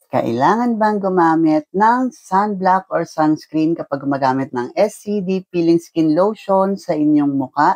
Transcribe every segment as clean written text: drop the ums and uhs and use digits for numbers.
Kailangan bang gumamit ng sunblock or sunscreen kapag gumagamit ng SCD Peeling Skin Lotion sa inyong muka?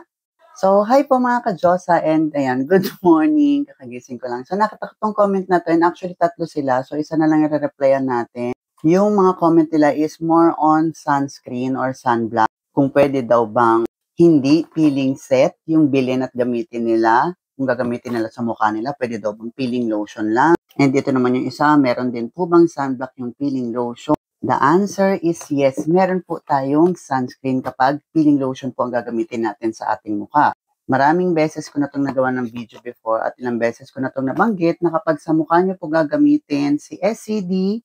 So, hi po mga ka-Diyosa and ayan, good morning. Kakagising ko lang. So, nakatakot tong comment na to and actually tatlo sila. So, isa na lang i-replyan natin. Yung mga comment nila is more on sunscreen or sunblock. Kung pwede daw bang hindi peeling set yung bilhin at gamitin nila. Kung gagamitin nila sa mukha nila, pwede daw bang peeling lotion lang. And ito naman yung isa, meron din po bang sunblock yung peeling lotion? The answer is yes, meron po tayong sunscreen kapag peeling lotion po ang gagamitin natin sa ating mukha. Maraming beses ko na itong nagawa ng video before at ilang beses ko na itong nabanggit na kapag sa mukha nyo po gagamitin si SCD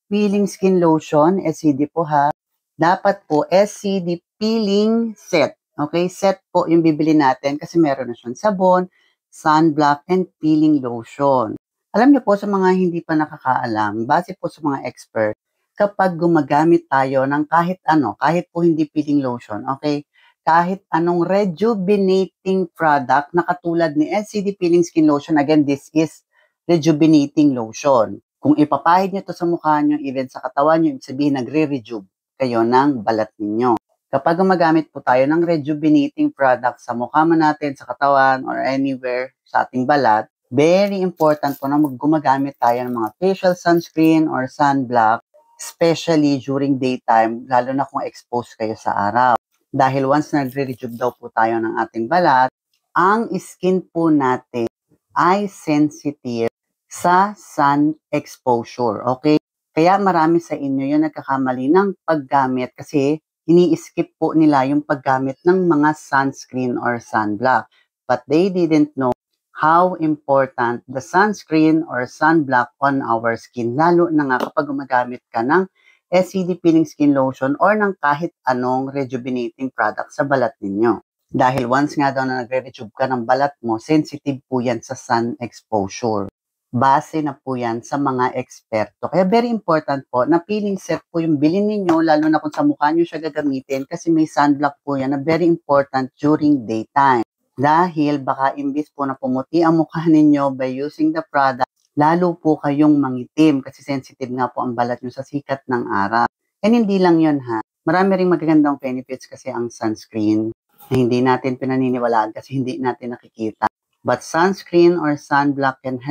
Peeling Skin Lotion, SCD po ha, dapat po SCD Peeling Set. Okay, set po yung bibili natin kasi meron na siyang sabon, sunblock, and peeling lotion. Alam niyo po sa mga hindi pa nakakaalam, base po sa mga expert, kapag gumagamit tayo ng kahit ano, kahit po hindi peeling lotion, okay, kahit anong rejuvenating product na katulad ni SCD Peeling Skin Lotion, again, this is rejuvenating lotion. Kung ipapahid nyo to sa mukha nyo, even sa katawan nyo, ibig sabihin nagre-rejuve kayo ng balat ninyo. Kapag gumagamit po tayo ng rejuvenating product sa mukha man natin, sa katawan, or anywhere sa ating balat, very important po na gumagamit tayo ng mga facial sunscreen or sunblock, especially during daytime, lalo na kung exposed kayo sa araw. Dahil once nagre-rejuve daw po tayo ng ating balat, ang skin po natin ay sensitive sa sun exposure, okay? Kaya marami sa inyo yung nagkakamali ng paggamit kasi ini-skip po nila yung paggamit ng mga sunscreen or sunblock. But they didn't know how important the sunscreen or sunblock on our skin. Lalo na nga kapag gumagamit ka ng SCD Peeling Skin Lotion or ng kahit anong rejuvenating product sa balat ninyo. Dahil once nga daw na nagre-rejuve ka ng balat mo, sensitive po yan sa sun exposure. Base na po yan sa mga eksperto. Kaya very important po na peeling set po yung bilhin ninyo, lalo na kung sa mukha nyo siya gagamitin kasi may sunblock po yan na very important during daytime. Dahil baka imbis po na pumuti ang mukha ninyo by using the product, lalo po kayong mangitim kasi sensitive nga po ang balat nyo sa sikat ng araw. And hindi lang yun ha. Marami ring magagandang benefits kasi ang sunscreen na hindi natin pinaniniwalaan kasi hindi natin nakikita. But sunscreen or sunblock can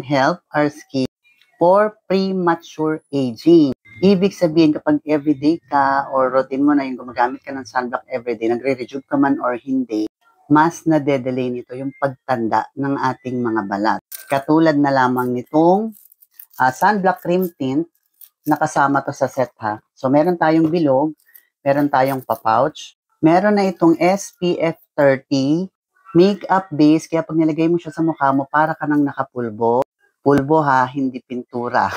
help our skin for premature aging. Ibig sabihin kapag everyday ka or routine mo na yung gumagamit ka ng sunblock everyday, nagre-rejuve ka man or hindi, mas na-delay nito yung pagtanda ng ating mga balat. Katulad na lamang nitong sunblock cream tint na kasama to sa set ha. So meron tayong bilog, meron tayong pa-pouch, meron na itong SPF 30, makeup base, kaya pag nilagay mo siya sa mukha mo, para ka nang nakapulbo. Pulbo ha, hindi pintura.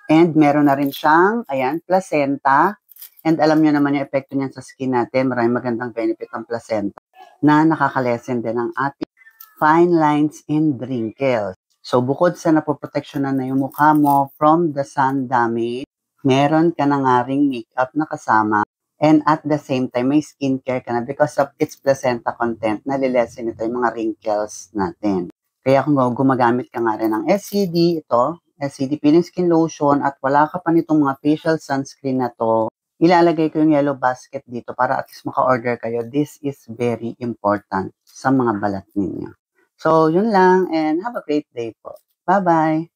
And meron na rin siyang, ayan, placenta. And alam nyo naman yung epekto niyan sa skin natin. Maraming magandang benefit ang placenta na nakakalesen din ng ating fine lines and wrinkles. So bukod sa napoproteksyonan na yung mukha mo from the sun damage, meron ka na nga ring makeup na kasama. And at the same time, may skincare ka na because of its placenta content, nalilesen ito yung mga wrinkles natin. Kaya kung gumagamit ka nga rin ng SCD, ito, SCD Peeling Skin Lotion, at wala ka pa nitong mga facial sunscreen na to, ilalagay ko yung yellow basket dito para at least maka-order kayo. This is very important sa mga balat ninyo. So, yun lang and have a great day po. Bye-bye!